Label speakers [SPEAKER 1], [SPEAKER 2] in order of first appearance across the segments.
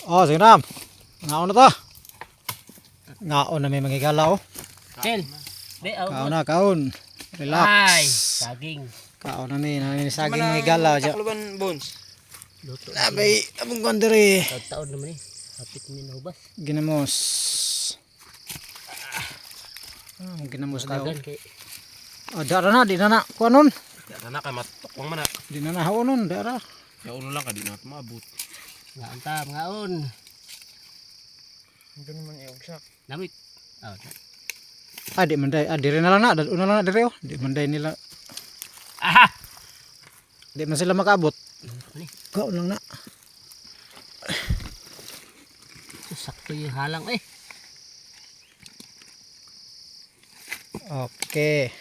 [SPEAKER 1] Oh, sige na. Ngaon na to. Ngaon na may manggigala oh.
[SPEAKER 2] Kel.
[SPEAKER 1] Kaon na, kaon. Relax.
[SPEAKER 2] Ay, saging.
[SPEAKER 1] Kaon na ni, saging manggigala.
[SPEAKER 3] Takloban bones.
[SPEAKER 2] Luto.
[SPEAKER 1] Labay, abong kondiri.
[SPEAKER 2] Taon naman eh. Hapit mo na hubas.
[SPEAKER 1] Ginamos. Ginamos daw.
[SPEAKER 2] Kagan kay.
[SPEAKER 1] Oh, dara na, di na na. Kuanon.
[SPEAKER 3] Yan na kay matukwang man na.
[SPEAKER 1] Di na na haonon, dara.
[SPEAKER 3] Ya uno lang ka di na maabot.
[SPEAKER 2] Nga anta, mga on.
[SPEAKER 3] Hindi naman iugsak.
[SPEAKER 2] Namit. Oh.
[SPEAKER 1] Di manday. Dire na lang na. Una lang na dire oh. Di manday nila.
[SPEAKER 2] Aha.
[SPEAKER 1] Di man sila makaabot.
[SPEAKER 2] Ni.
[SPEAKER 1] Kaon lang na.
[SPEAKER 2] Sakto yung halang eh.
[SPEAKER 1] Okay.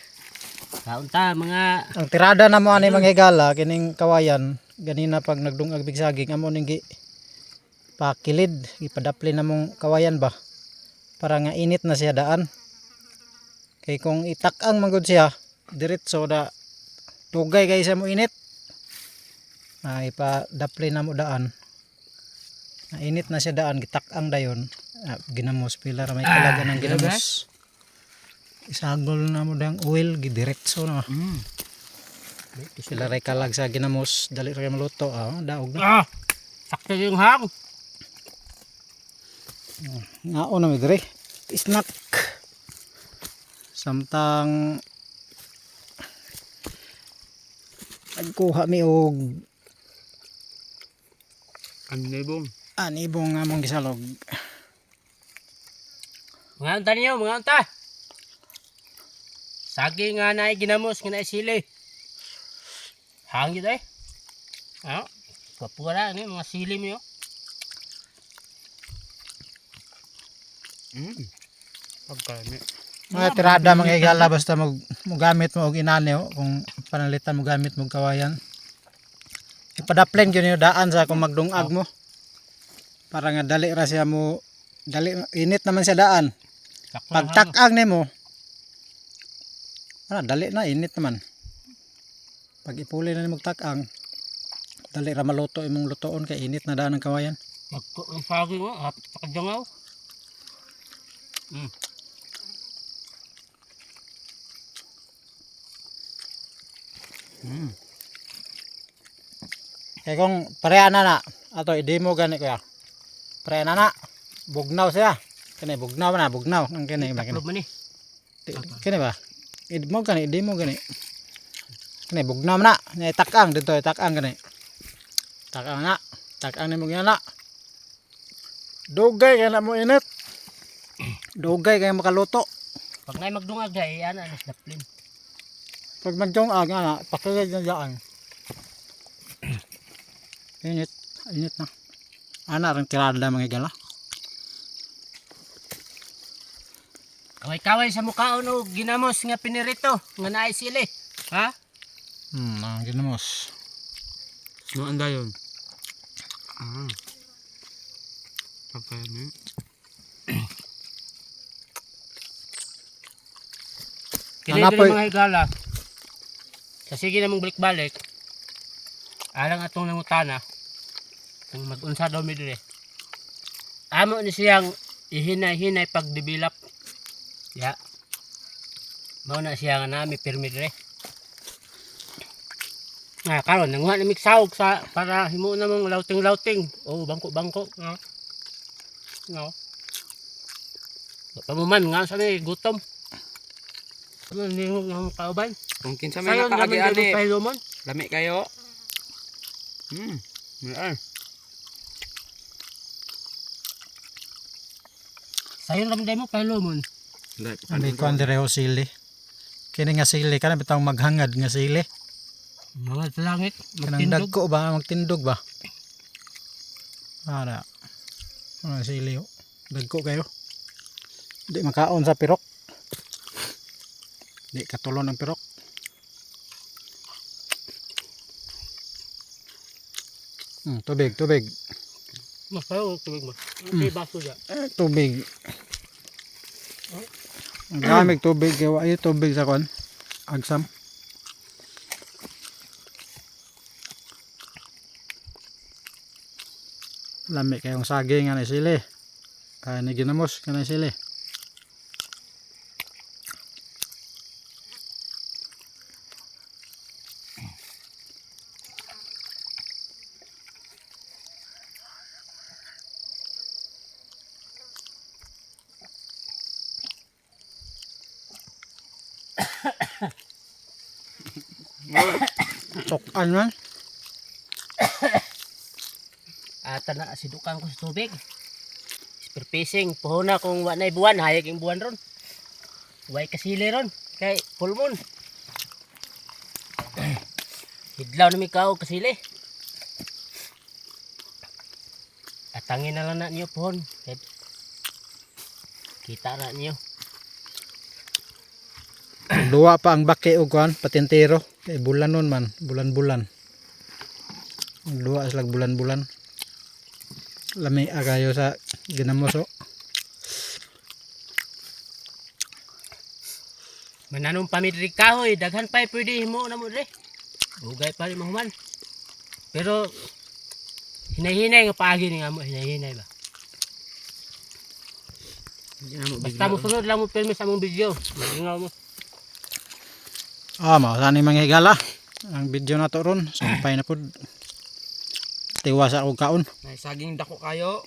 [SPEAKER 2] Kaunta mga
[SPEAKER 1] Ang tirada na mo ani manghigala kining kawayan ganina pag nagdungag big saging amo ning gi pakilid ipadapli na mong kawayan ba para nga init na siya daan kay kung itak-ang manggod siya diretso da tugay kay sa mo init ipadapli na mo daan na init na siya daan gitak-ang dayon ginamos pila ra may kalagan ng ginamos isagol na mo dang oil gidiretso na sila ray kalag sa ginamos dali ray maluto daog na
[SPEAKER 2] sakto yung hang.
[SPEAKER 1] ngaon na mi dire snack samtang nagkuha mi og
[SPEAKER 3] Anibong.
[SPEAKER 1] anibong nga mong gisalog
[SPEAKER 2] Mga anta niyo, mga anta. Saging nga na ginamos nga na sili. Hang yun eh. Ah, kapura ni mga sili mo.
[SPEAKER 3] Pagkami.
[SPEAKER 1] mga tirada mga igala basta gamit mo og inani kung panalitan mo gamit mo kawayan ipadaplen gyud yung daan sa kung magdungag mo para nga dali ra siya mo dali init naman siya daan pag tak-ang nimo dali na init naman pag ipuli na nimo tak-ang dali ra maluto imong lutoon kay init na daan ang kawayan
[SPEAKER 2] Ang saging mo, hapit pa kadangaw.
[SPEAKER 1] kay kung pareha na ato i-demo gani kuya pareha na bugnaw siya kani bugnaw na bugnaw ang kani ba kani
[SPEAKER 2] Taklob man eh.
[SPEAKER 1] kani ba i-demo gani kani bugnaw na nya tak-ang dito tak-ang gani tak-ang nimo gani dugay kay na mo init dugay kay makaluto
[SPEAKER 2] Pag ngay magdungag ay ana alas daplin.
[SPEAKER 1] pag magdong aga pakilid na daan init na ana rang tirada mga igala
[SPEAKER 2] Kaway-kaway sa mukhaon o ginamos nga pinirito nga naay sili. Ha?
[SPEAKER 1] ang ginamos
[SPEAKER 3] No anda yun. Pagkami.
[SPEAKER 2] Kini
[SPEAKER 1] Anapoy.
[SPEAKER 2] mga higala. Sa sige namong balik-balik. Alang atong nangutana. Kung mag-unsa daw mi dire. Amo ni siyang ihinay-hinay pag-develop. Ya. Mao na siya nga nami pirmi dire. Karon nanguha na miksawog sa para himo na mong lauting-lauting. O bangko-bangko. No. Pamuman nga sa may gutom. Ano hindi mo kauban?
[SPEAKER 3] Kung kinsa may
[SPEAKER 2] Sayon
[SPEAKER 3] nakaagi
[SPEAKER 2] namin
[SPEAKER 3] ani.
[SPEAKER 2] dito tayo man.
[SPEAKER 3] Lami kayo. Mayroon.
[SPEAKER 2] Sayon namin tayo mo palo mon.
[SPEAKER 1] Hindi ko ang direho sili. Kini nga sili ka na bitang maghangad nga sili.
[SPEAKER 2] Mga sa langit.
[SPEAKER 1] Kanang
[SPEAKER 2] Magtindog.
[SPEAKER 1] dagko ba? Magtindog ba? Para. Mga sili oh. Dagko kayo. Di makaon sa pirok. Di katulon ang pirok. Tubig.
[SPEAKER 2] Mas payo tubig mo. May baso dyan.
[SPEAKER 1] Tubig. Ang daming tubig. Kaya ay tubig sa kon. Agsam. Lami kayong saging nga sili. Kaya ni ginamos ka na sili. Tokan man.
[SPEAKER 2] Ata na sidukan ko sa tubig. Spear fishing, puhuna kung wa na buwan, hayag yung buwan ron. Way kasili ron, kay full moon. Hidlaw na mikaw kasili. Atangin na lang na niyo pohon. Kay kita na niyo.
[SPEAKER 1] Duwa pa ang baki og kuan patintero. Kay bulan nun man, bulan-bulan. Duwa sila bulan-bulan. Lami agayo sa ginamos oh.
[SPEAKER 2] Mananong pamidri kahoy, daghan pa pwede mo na mo dre. Bugay pa rin mahuman. Pero hinay-hinay nga paagi ni nga mo, hinay-hinay ba. Basta mo sunod lang mo permis sa mong video. Magingaw mo.
[SPEAKER 1] Mao sa ni mga higala. Ang video na to ron, sampay na pud. Tiwas ako kaon.
[SPEAKER 3] May saging dako kayo.